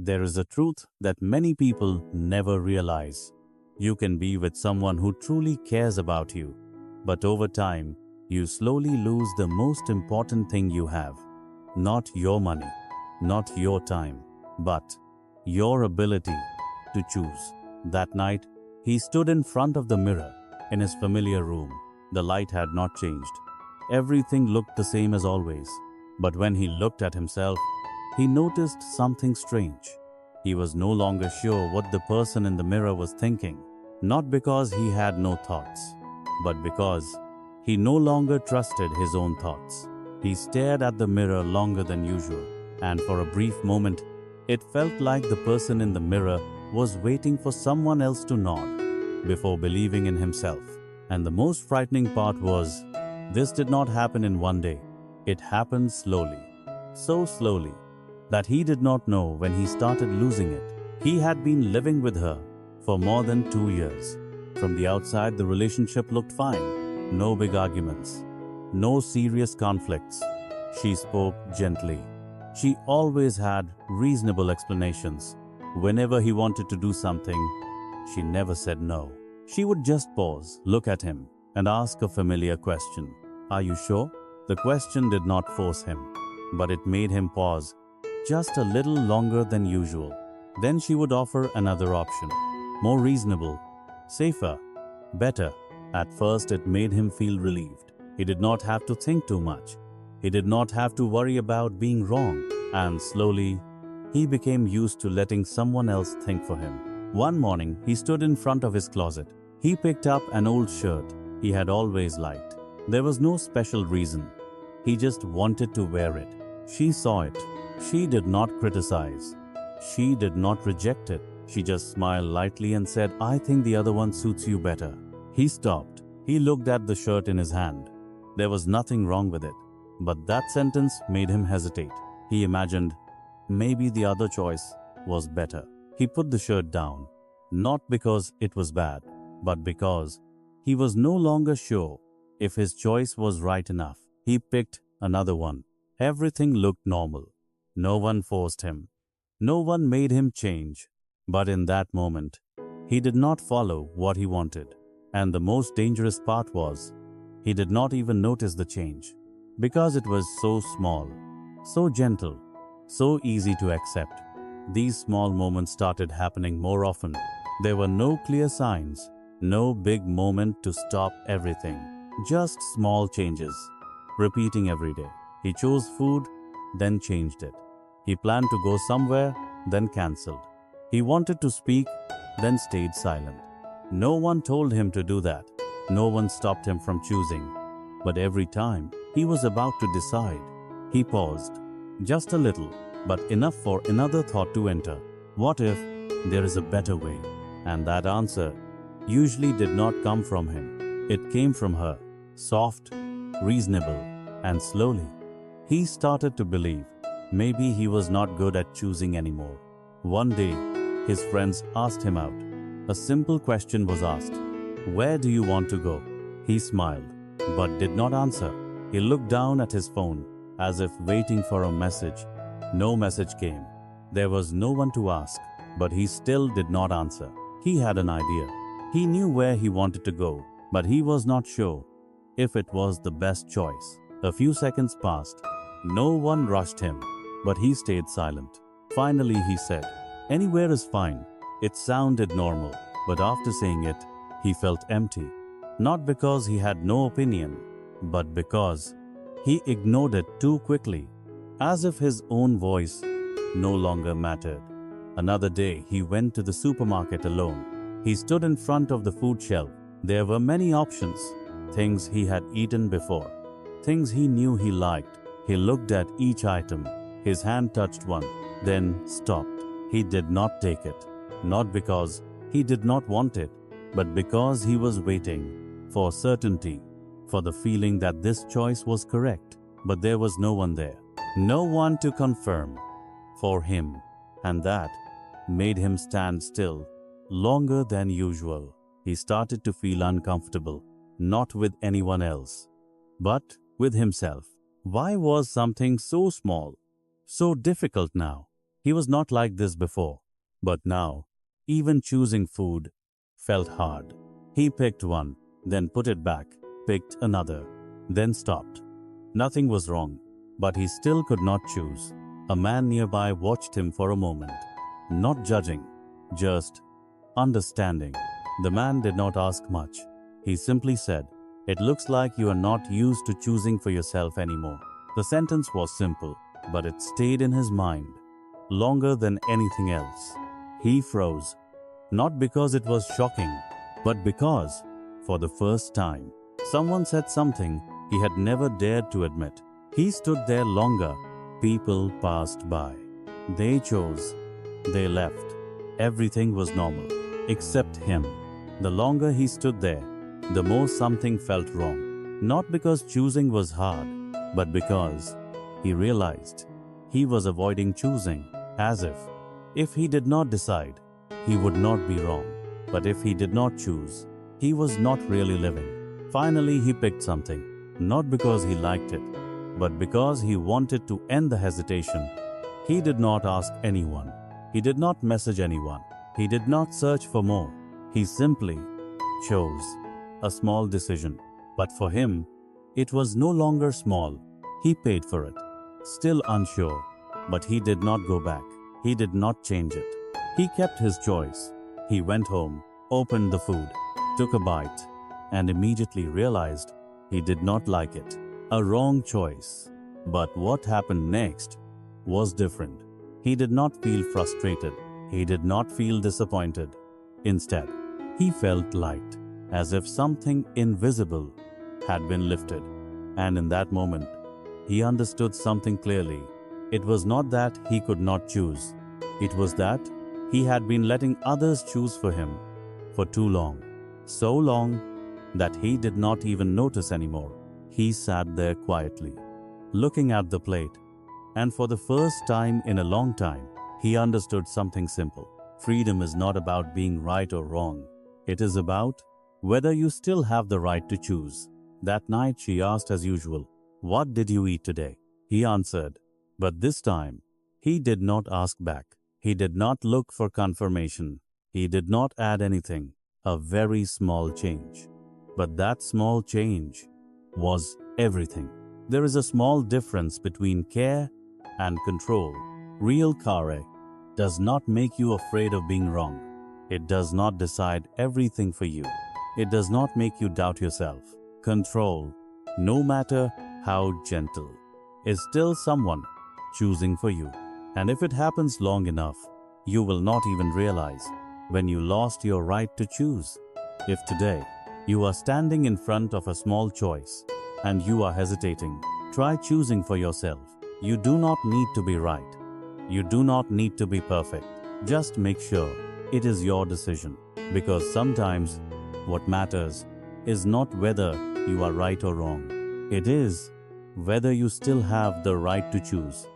There is a truth that many people never realize. You can be with someone who truly cares about you, but over time, you slowly lose the most important thing you have. Not your money, not your time, but your ability to choose. That night, he stood in front of the mirror in his familiar room. The light had not changed. Everything looked the same as always. But when he looked at himself, he noticed something strange. He was no longer sure what the person in the mirror was thinking, not because he had no thoughts, but because he no longer trusted his own thoughts. He stared at the mirror longer than usual, and for a brief moment, it felt like the person in the mirror was waiting for someone else to nod before believing in himself. And the most frightening part was, this did not happen in one day. It happened slowly, so slowly, that he did not know when he started losing it. He had been living with her for more than 2 years. From the outside, the relationship looked fine. No big arguments, no serious conflicts. She spoke gently. She always had reasonable explanations. Whenever he wanted to do something, she never said no. She would just pause, look at him, and ask a familiar question. Are you sure? The question did not force him, but it made him pause just a little longer than usual. Then she would offer another option, more reasonable, safer, better. At first, it made him feel relieved. He did not have to think too much. He did not have to worry about being wrong. And slowly, he became used to letting someone else think for him. One morning, he stood in front of his closet. He picked up an old shirt he had always liked. There was no special reason. He just wanted to wear it. She saw it. She did not criticize. She did not reject it. She just smiled lightly and said, I think the other one suits you better. He stopped. He looked at the shirt in his hand. There was nothing wrong with it. But that sentence made him hesitate. He imagined, maybe the other choice was better. He put the shirt down, not because it was bad, but because he was no longer sure if his choice was right enough. He picked another one. Everything looked normal. No one forced him. No one made him change. But in that moment, he did not follow what he wanted. And the most dangerous part was, he did not even notice the change. Because it was so small, so gentle, so easy to accept. These small moments started happening more often. There were no clear signs, no big moment to stop everything. Just small changes, repeating every day. He chose food, then changed it. He planned to go somewhere, then cancelled. He wanted to speak, then stayed silent. No one told him to do that. No one stopped him from choosing. But every time he was about to decide, he paused. Just a little, but enough for another thought to enter. What if there is a better way? And that answer usually did not come from him. It came from her, soft, reasonable, and slowly. He started to believe maybe he was not good at choosing anymore. One day, his friends asked him out. A simple question was asked. Where do you want to go? He smiled, but did not answer. He looked down at his phone, as if waiting for a message. No message came. There was no one to ask, but he still did not answer. He had an idea. He knew where he wanted to go, but he was not sure if it was the best choice. A few seconds passed. No one rushed him, but he stayed silent. Finally, he said, anywhere is fine. It sounded normal, but after saying it, he felt empty. Not because he had no opinion, but because he ignored it too quickly, as if his own voice no longer mattered. Another day, he went to the supermarket alone. He stood in front of the food shelf. There were many options, things he had eaten before, things he knew he liked. He looked at each item. His hand touched one, then stopped. He did not take it, not because he did not want it, but because he was waiting for certainty, for the feeling that this choice was correct. But there was no one there, no one to confirm for him, and that made him stand still longer than usual. He started to feel uncomfortable, not with anyone else, but with himself. Why was something so small so difficult now? He was not like this before. But now, even choosing food felt hard. He picked one, then put it back, picked another, then stopped. Nothing was wrong, but he still could not choose. A man nearby watched him for a moment, not judging, just understanding. The man did not ask much. He simply said, "It looks like you are not used to choosing for yourself anymore." The sentence was simple, but it stayed in his mind longer than anything else. He froze, not because it was shocking, but because, for the first time, someone said something he had never dared to admit. He stood there longer. People passed by. They chose. They left. Everything was normal, except him. The longer he stood there, the more something felt wrong. Not because choosing was hard, but because he realized he was avoiding choosing, as if he did not decide, he would not be wrong. But if he did not choose, he was not really living. Finally, he picked something, not because he liked it, but because he wanted to end the hesitation. He did not ask anyone. He did not message anyone. He did not search for more. He simply chose a small decision. But for him, it was no longer small. He paid for it. Still unsure, but he did not go back. He did not change it. He kept his choice. He went home, opened the food, took a bite, and immediately realized he did not like it. A wrong choice. But what happened next was different. He did not feel frustrated. He did not feel disappointed. Instead, he felt light, as if something invisible had been lifted. And in that moment, he understood something clearly. It was not that he could not choose. It was that he had been letting others choose for him for too long. So long that he did not even notice anymore. He sat there quietly, looking at the plate. And for the first time in a long time, he understood something simple. Freedom is not about being right or wrong. It is about whether you still have the right to choose. That night she asked as usual, "What did you eat today?" He answered, but this time, he did not ask back. He did not look for confirmation. He did not add anything. A very small change. But that small change was everything. There is a small difference between care and control. Real courage does not make you afraid of being wrong. It does not decide everything for you. It does not make you doubt yourself. Control, no matter how gentle, is still someone choosing for you. And if it happens long enough, you will not even realize when you lost your right to choose. If today you are standing in front of a small choice and you are hesitating, try choosing for yourself. You do not need to be right. You do not need to be perfect. Just make sure it is your decision. Because sometimes what matters is not whether you are right or wrong. It is whether you still have the right to choose.